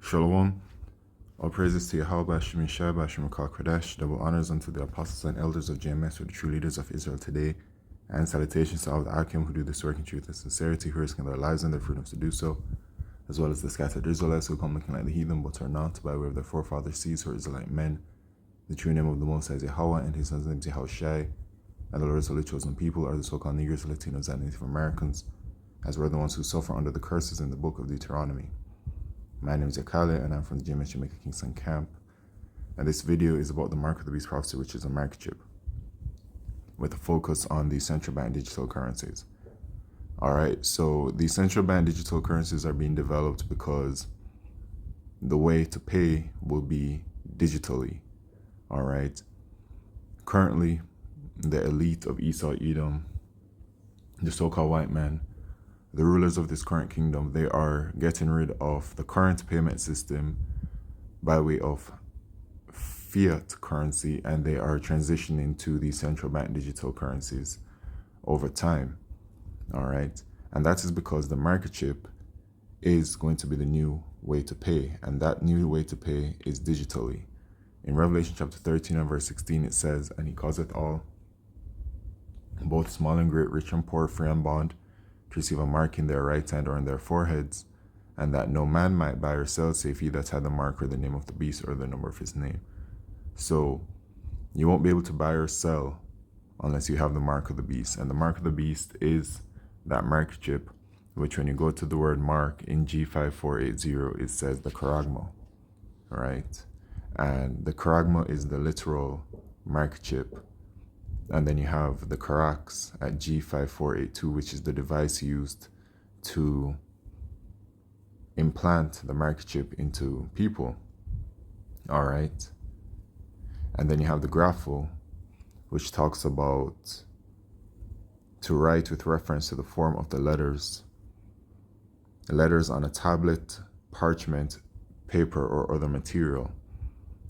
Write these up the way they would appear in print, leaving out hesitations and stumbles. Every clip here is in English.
Shalom. All praises to Yahweh, Hashem Yeshua, Hashem Kodesh. Double honors unto the apostles and elders of JMS, or the true leaders of Israel today. And salutations to all the Akim who do this work in truth and sincerity, who risking their lives and their freedoms to do so, as well as the scattered Israelites who come looking like the heathen, but are not, by way of their forefathers' seeds, who are Israelite men. The true name of the Most High is Yahweh, and his son's name is Yahushai. And the Lord's holy chosen people are the so-called Negroes, Latinos, and Native Americans, as we're the ones who suffer under the curses in the book of Deuteronomy. My name is Yakale, and I'm from the JMS Jamaica Kingston camp. And this video is about the Mark of the Beast prophecy, which is a microchip, with a focus on the central bank digital currencies. Alright, so the central bank digital currencies are being developed because the way to pay will be digitally. Alright, currently, the elite of Esau, Edom, the so-called white man, the rulers of this current kingdom, they are getting rid of the current payment system by way of fiat currency, and they are transitioning to the central bank digital currencies over time. All right. And that is because the microchip is going to be the new way to pay. And that new way to pay is digitally. In Revelation chapter 13 and verse 16, it says, "And he causeth all, both small and great, rich and poor, free and bond, to receive a mark in their right hand or in their foreheads, and that no man might buy or sell, save he that had the mark or the name of the beast or the number of his name." So you won't be able to buy or sell unless you have the mark of the beast. And the mark of the beast is that microchip, which when you go to the word mark in G5480, it says the charagma, right? And the charagma is the literal microchip. And then you have the Karax at G5482, which is the device used to implant the microchip into people. All right. And then you have the Grapho, which talks about to write with reference to the form of the letters on a tablet, parchment, paper, or other material.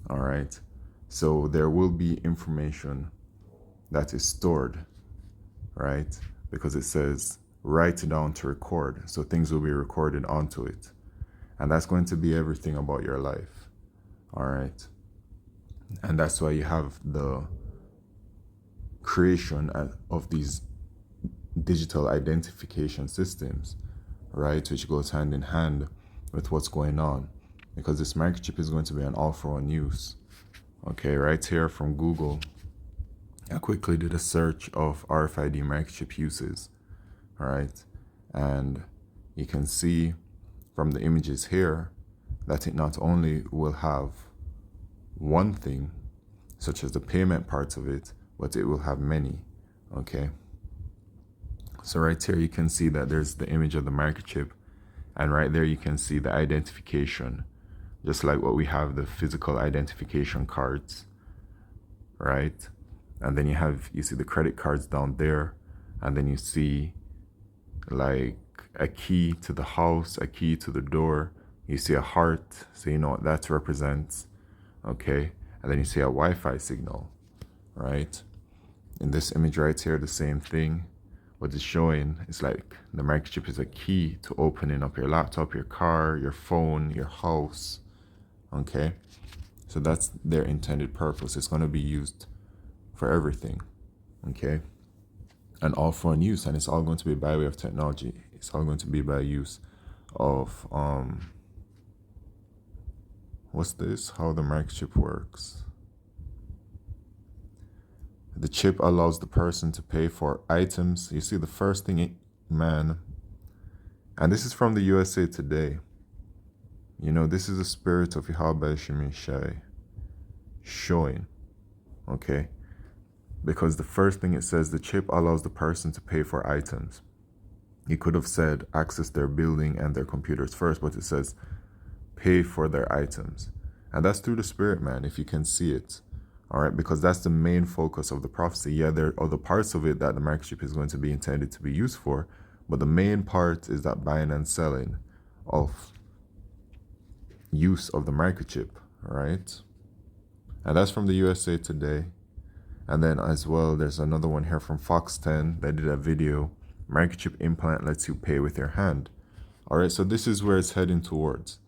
All right. So there will be information that is stored, right? Because it says write down to record. So things will be recorded onto it. And that's going to be everything about your life. All right. And that's why you have the creation of these digital identification systems, right? Which goes hand in hand with what's going on. Because this microchip is going to be an all-for-one use. Okay, right here from Google, I quickly did a search of RFID microchip uses, all right? And you can see from the images here that it not only will have one thing, such as the payment parts of it, but it will have many, okay? So right here you can see that there's the image of the microchip, and right there you can see the identification, just like what we have the physical identification cards, right? And then you see the credit cards down there, and then you see like a key to the house, a key to the door. You see a heart, so you know what that represents, okay? And then you see a Wi-Fi signal, right? In this image right here, the same thing. What it's showing is like the microchip is a key to opening up your laptop, your car, your phone, your house, okay? So that's their intended purpose. It's going to be used for everything, okay? And all for one use, and it's all going to be by way of technology. It's all going to be by use of what's this? How the microchip works. The chip allows the person to pay for items. You see the first thing, man, and this is from the USA Today. You know, this is the spirit of Yahweh Shemishai showing, okay? Because the first thing it says, the chip allows the person to pay for items. You could have said access their building and their computers first, but it says pay for their items. And that's through the spirit, man, if you can see it. All right, because that's the main focus of the prophecy. Yeah, there are other parts of it that the microchip is going to be intended to be used for, but the main part is that buying and selling of use of the microchip, right? And that's from the USA Today. And then as well, there's another one here from Fox 10 that did a video. Microchip implant lets you pay with your hand. All right, so this is where it's heading towards.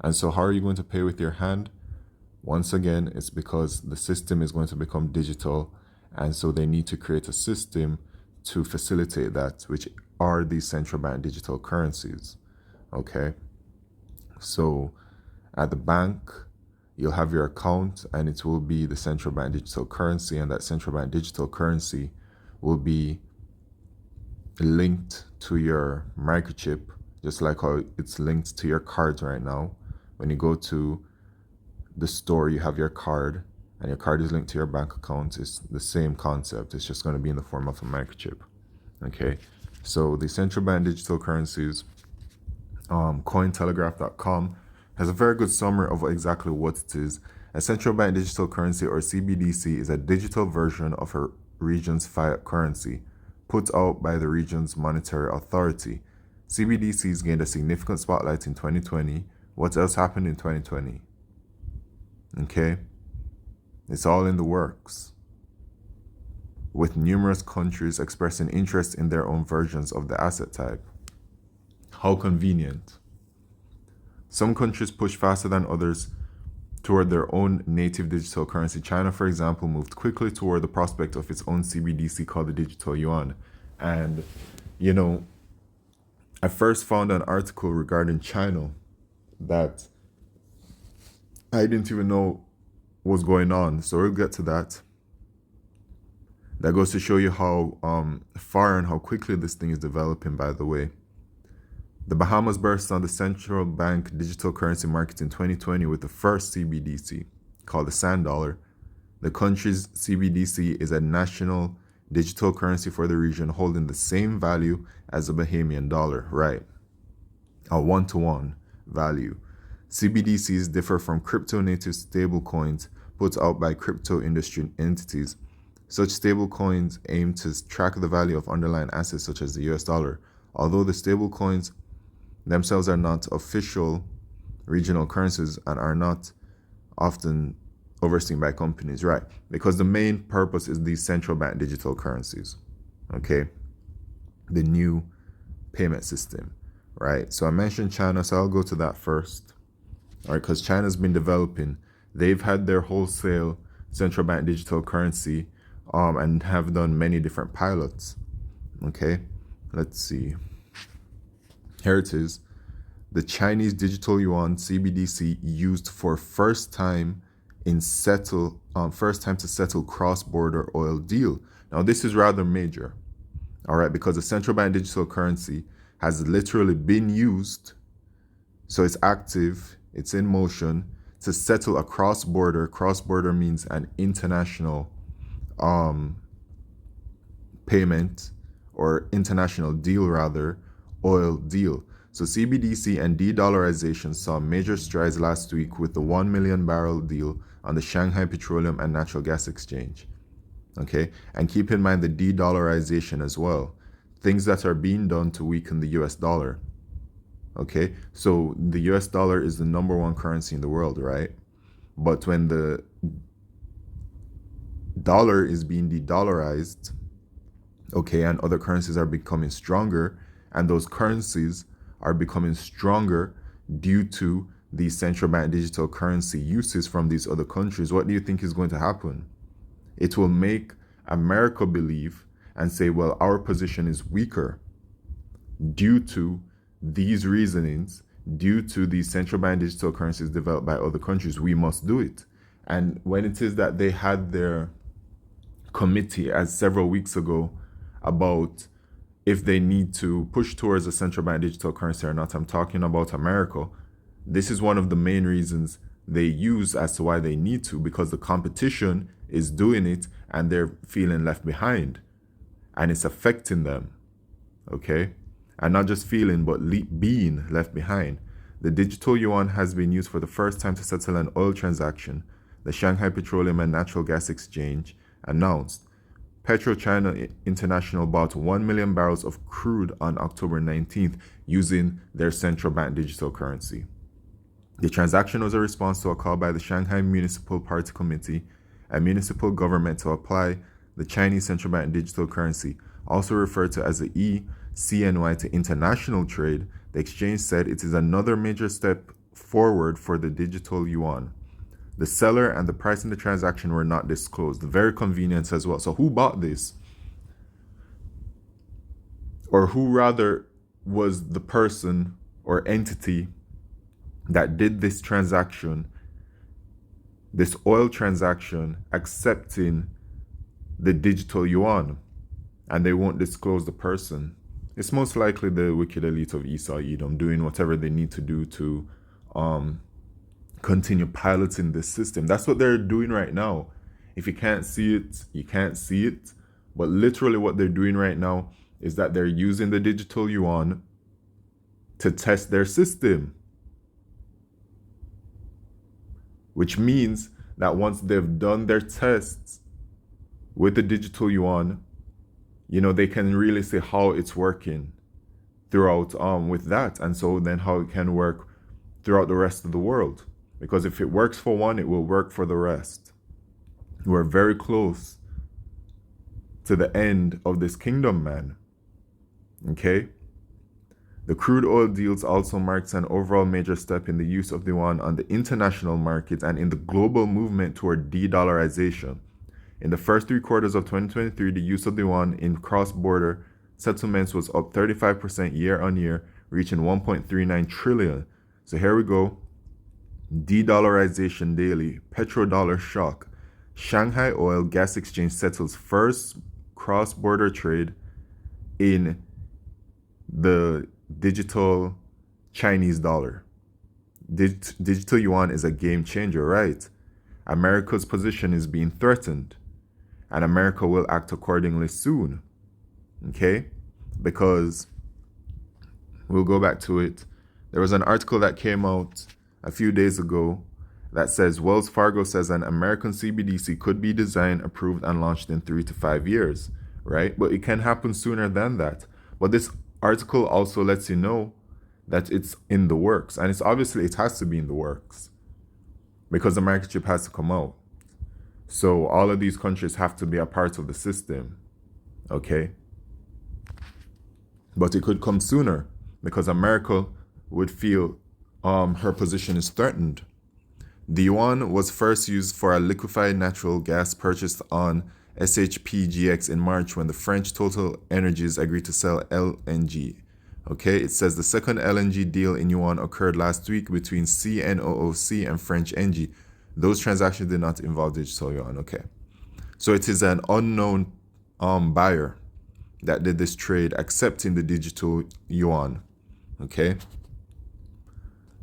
And so how are you going to pay with your hand? Once again, it's because the system is going to become digital, and so they need to create a system to facilitate that, which are these central bank digital currencies. Okay, so at the bank, you'll have your account, and it will be the central bank digital currency, and that central bank digital currency will be linked to your microchip, just like how it's linked to your cards right now. When you go to the store, you have your card, and your card is linked to your bank account. It's the same concept. It's just going to be in the form of a microchip. Okay, so the central bank digital currencies, Cointelegraph.com has a very good summary of exactly what it is. A central bank digital currency, or CBDC, is a digital version of a region's fiat currency put out by the region's monetary authority. CBDCs gained a significant spotlight in 2020. What else happened in 2020? Okay, it's all in the works, with numerous countries expressing interest in their own versions of the asset type. How convenient. Some countries push faster than others toward their own native digital currency. China, for example, moved quickly toward the prospect of its own CBDC called the digital yuan. And, I first found an article regarding China that I didn't even know was going on. So we'll get to that. That goes to show you how far and how quickly this thing is developing, by the way. The Bahamas burst on the central bank digital currency market in 2020 with the first CBDC, called the Sand Dollar. The country's CBDC is a national digital currency for the region, holding the same value as the Bahamian dollar, right? A one-to-one value. CBDCs differ from crypto-native stablecoins put out by crypto industry entities. Such stablecoins aim to track the value of underlying assets such as the US dollar. Although the stablecoins themselves are not official regional currencies and are not often overseen by companies, right? Because the main purpose is these central bank digital currencies, okay? The new payment system, right? So I mentioned China, so I'll go to that first, all right? Because China's been developing. They've had their wholesale central bank digital currency and have done many different pilots, okay? Let's see. Here it is. The Chinese digital yuan CBDC used for first time to settle cross-border oil deal. Now this is rather major, all right, because the central bank digital currency has literally been used, so it's active, it's in motion to settle a cross-border. Cross-border means an international payment, or international deal rather, oil deal. So CBDC and de-dollarization saw major strides last week with the 1 million barrel deal on the Shanghai Petroleum and Natural Gas Exchange. Okay, and keep in mind the de-dollarization as well. Things that are being done to weaken the US dollar. Okay, so the US dollar is the #1 currency in the world, right? But when the dollar is being de-dollarized, okay, and other currencies are becoming stronger, and those currencies are becoming stronger due to the central bank digital currency uses from these other countries, what do you think is going to happen? It will make America believe and say, well, our position is weaker due to these reasonings, due to these central bank digital currencies developed by other countries. We must do it. And when it is that they had their committee as several weeks ago about if they need to push towards a central bank digital currency or not, I'm talking about America. This is one of the main reasons they use as to why they need to, because the competition is doing it and they're feeling left behind and it's affecting them, okay? And not just feeling, but being left behind. The digital yuan has been used for the first time to settle an oil transaction, the Shanghai Petroleum and Natural Gas Exchange announced. PetroChina International bought 1 million barrels of crude on October 19th using their central bank digital currency. The transaction was a response to a call by the Shanghai Municipal Party Committee, a municipal government, to apply the Chinese central bank digital currency, also referred to as the eCNY, to international trade. The exchange said it is another major step forward for the digital yuan. The seller and the price in the transaction were not disclosed. Very convenient as well. So who bought this? Or who rather was the person or entity that did this transaction, this oil transaction, accepting the digital yuan, and they won't disclose the person? It's most likely the wicked elite of Esau Edom doing whatever they need to do to continue piloting this system. That's what they're doing right now. If you can't see it, you can't see it. But literally what they're doing right now is that they're using the digital yuan to test their system. Which means that once they've done their tests with the digital yuan, they can really see how it's working throughout with that. And so then how it can work throughout the rest of the world. Because if it works for one, it will work for the rest. We're very close to the end of this kingdom, man. Okay? The crude oil deals also marks an overall major step in the use of the yuan on the international market and in the global movement toward de-dollarization. In the first 3 quarters of 2023, the use of the yuan in cross-border settlements was up 35% year on year, reaching 1.39 trillion. So here we go. De-dollarization daily, petrodollar shock. Shanghai Oil Gas Exchange settles first cross-border trade in the digital Chinese dollar. Digital yuan is a game changer, right? America's position is being threatened, and America will act accordingly soon. Okay? Because we'll go back to it. There was an article that came out a few days ago that says Wells Fargo says an American CBDC could be designed, approved, and launched in 3 to 5 years, right? But it can happen sooner than that. But this article also lets you know that it's in the works. And it has to be in the works because the microchip has to come out. So all of these countries have to be a part of the system, okay? But it could come sooner because America would feel her position is threatened. The yuan was first used for a liquefied natural gas purchased on SHPGX in March when the French Total Energies agreed to sell LNG. Okay, it says the second LNG deal in yuan occurred last week between CNOOC and French Engie. Those transactions did not involve digital yuan. Okay, so it is an unknown buyer that did this trade accepting the digital yuan. Okay.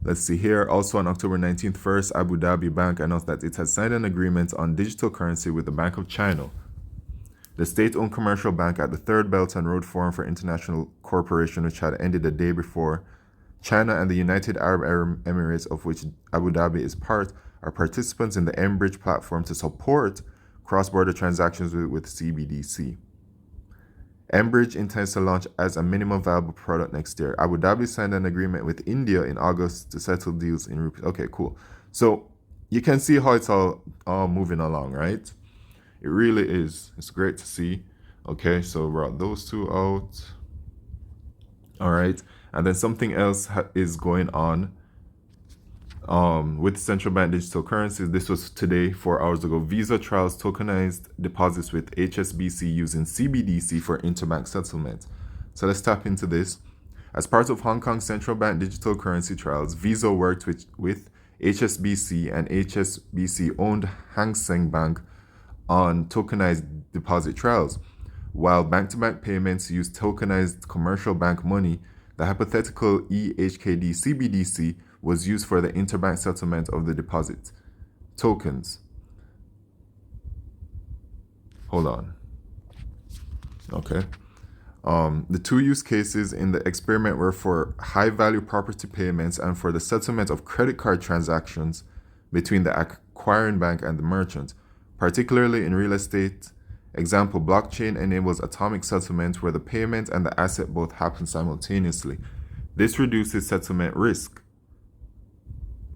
Let's see here. Also on October 19th, First Abu Dhabi Bank announced that it has signed an agreement on digital currency with the Bank of China, the state-owned commercial bank at the Third Belt and Road Forum for International Cooperation, which had ended the day before. China and the United Arab Emirates, of which Abu Dhabi is part, are participants in the M-Bridge platform to support cross-border transactions with CBDC. M-Bridge intends to launch as a minimum viable product next year. Abu Dhabi signed an agreement with India in August to settle deals in rupees. Okay, cool. So you can see how it's all moving along, right? It really is. It's great to see. Okay, so brought those two out. All right, and then something else is going on with central bank digital currencies. This was today, 4 hours ago. Visa trials tokenized deposits with HSBC using CBDC for interbank settlement. So let's tap into this. As part of Hong Kong central bank digital currency trials, Visa worked with HSBC and HSBC-owned Hang Seng Bank on tokenized deposit trials. While bank-to-bank payments use tokenized commercial bank money, the hypothetical EHKD CBDC was used for the interbank settlement of the deposit tokens. Hold on. Okay. The two use cases in the experiment were for high-value property payments and for the settlement of credit card transactions between the acquiring bank and the merchant, particularly in real estate. Example, blockchain enables atomic settlement where the payment and the asset both happen simultaneously. This reduces settlement risk.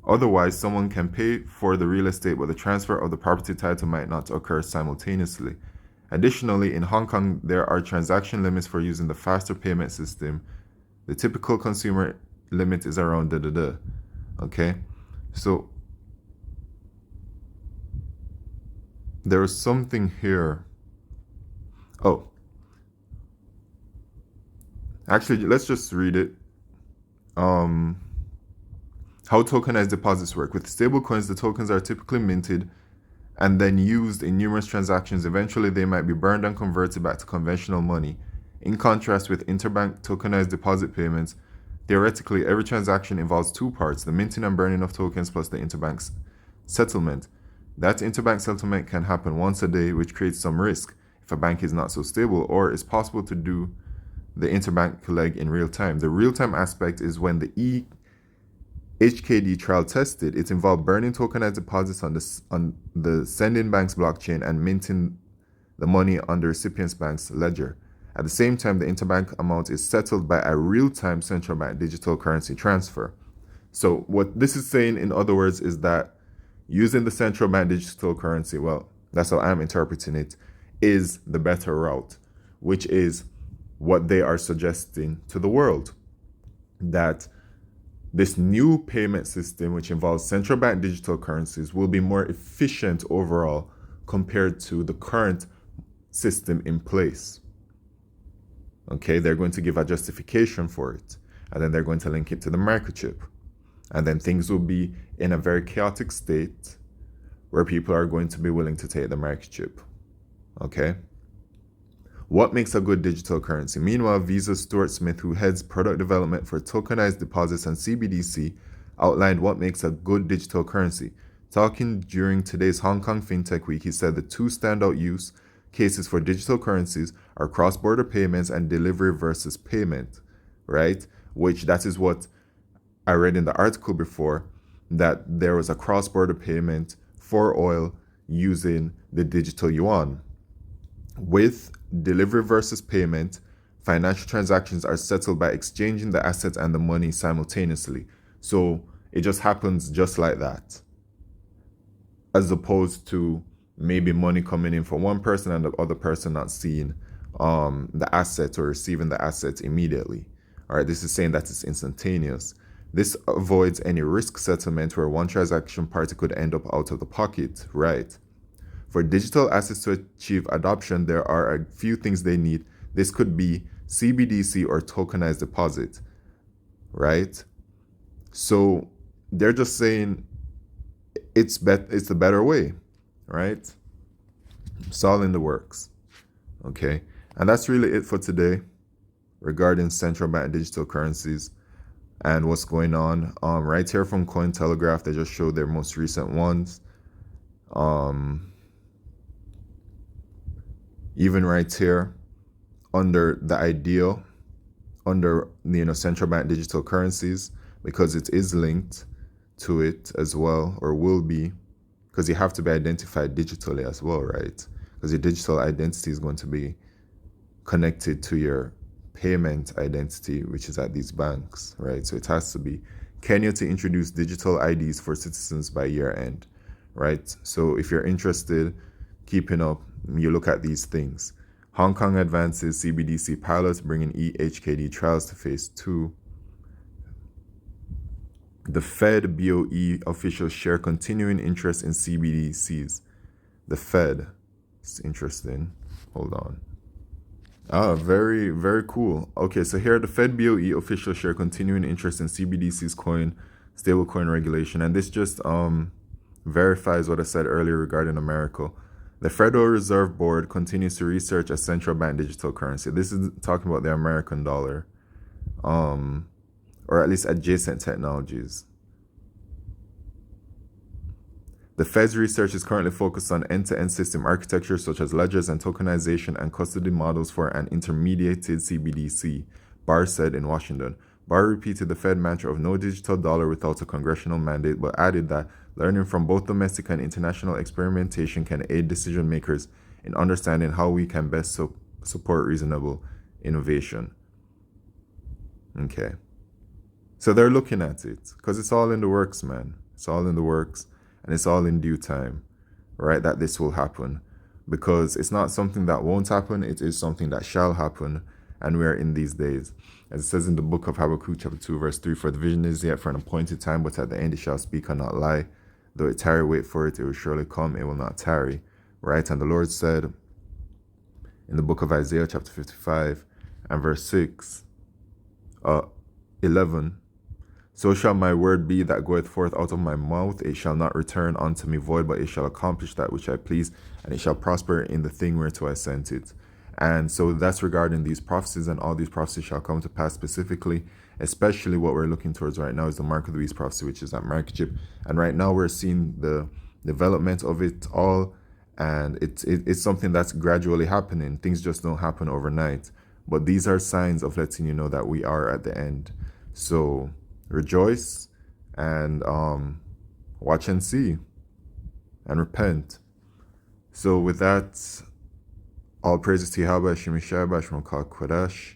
Otherwise, someone can pay for the real estate, but the transfer of the property title might not occur simultaneously. Additionally, in Hong Kong, there are transaction limits for using the faster payment system. The typical consumer limit is around Okay, so there is something here. Oh, actually, let's just read it. Um, how tokenized deposits work. With stablecoins, the tokens are typically minted and then used in numerous transactions. Eventually, they might be burned and converted back to conventional money. In contrast with interbank tokenized deposit payments, theoretically, every transaction involves two parts, the minting and burning of tokens plus the interbank settlement. That interbank settlement can happen once a day, which creates some risk if a bank is not so stable, or it's possible to do the interbank leg in real time. The real time aspect is when the HKD trial tested, it involved burning tokenized deposits on the sending bank's blockchain and minting the money on the recipient's bank's ledger. At the same time, the interbank amount is settled by a real-time central bank digital currency transfer. So what this is saying, in other words, is that using the central bank digital currency, well, that's how I'm interpreting it, is the better route, which is what they are suggesting to the world, that this new payment system, which involves central bank digital currencies, will be more efficient overall compared to the current system in place. Okay, they're going to give a justification for it, and then they're going to link it to the microchip. And then things will be in a very chaotic state where people are going to be willing to take the microchip. Okay? What makes a good digital currency? Meanwhile, Visa's Stuart Smith, who heads product development for tokenized deposits and CBDC, outlined what makes a good digital currency. Talking during today's Hong Kong FinTech Week, he said the two standout use cases for digital currencies are cross-border payments and delivery versus payment, right? Which that is what I read in the article before, that there was a cross-border payment for oil using the digital yuan. With delivery versus payment, financial transactions are settled by exchanging the assets and the money simultaneously. So it just happens just like that, as opposed to maybe money coming in from one person and the other person not seeing the assets or receiving the assets immediately. All right, this is saying that it's instantaneous. This avoids any risk settlement where one transaction party could end up out of the pocket, right? For digital assets to achieve adoption, there are a few things they need. This could be CBDC or tokenized deposit, right? So they're just saying it's the better way, right? It's all in the works, okay? And that's really it for today regarding central bank digital currencies and what's going on. Right here from Cointelegraph, they just showed their most recent ones. Even right here under the ideal, under central bank digital currencies, because it is linked to it as well, or will be, because you have to be identified digitally as well, right? Because your digital identity is going to be connected to your payment identity, which is at these banks, right? So it has to be. Kenya to introduce digital IDs for citizens by year end, right? So if you're interested, keeping up, you look at these things. Hong Kong advances CBDC pilots bringing eHKD trials to phase 2. The Fed BOE officials share continuing interest in CBDCs. The Fed. It's interesting. Hold on. Very, very cool. Okay, so here the Fed BOE officials share continuing interest in CBDC's stablecoin regulation. And this just verifies what I said earlier regarding America. The Federal Reserve Board continues to research a central bank digital currency. This is talking about the American dollar, or at least adjacent technologies. The Fed's research is currently focused on end-to-end system architecture such as ledgers and tokenization and custody models for an intermediated CBDC, Barr said in Washington. Barr repeated the Fed mantra of no digital dollar without a congressional mandate, but added that learning from both domestic and international experimentation can aid decision makers in understanding how we can best support reasonable innovation. Okay. So they're looking at it because it's all in the works, man. It's all in the works and it's all in due time, right? That this will happen, because it's not something that won't happen. It is something that shall happen. and we are in these days. As it says in the book of Habakkuk chapter 2 verse 3, for the vision is yet for an appointed time, but at the end it shall speak and not lie. Though it tarry, wait for it, it will surely come, it will not tarry. Right? And the Lord said in the book of Isaiah chapter 55 and verse 11, so shall my word be that goeth forth out of my mouth. It shall not return unto me void, but it shall accomplish that which I please, and it shall prosper in the thing whereto I sent it. And so that's regarding these prophecies, and all these prophecies shall come to pass specifically. Especially what we're looking towards right now is the mark of the beast prophecy, which is that microchip. And right now we're seeing the development of it all, and it's something that's gradually happening. Things just don't happen overnight. But these are signs of letting you know that we are at the end. So rejoice and watch and see and repent. So with that, all praises to Yahweh, Shemishai, Bashmakal Kodesh.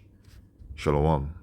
Shalom.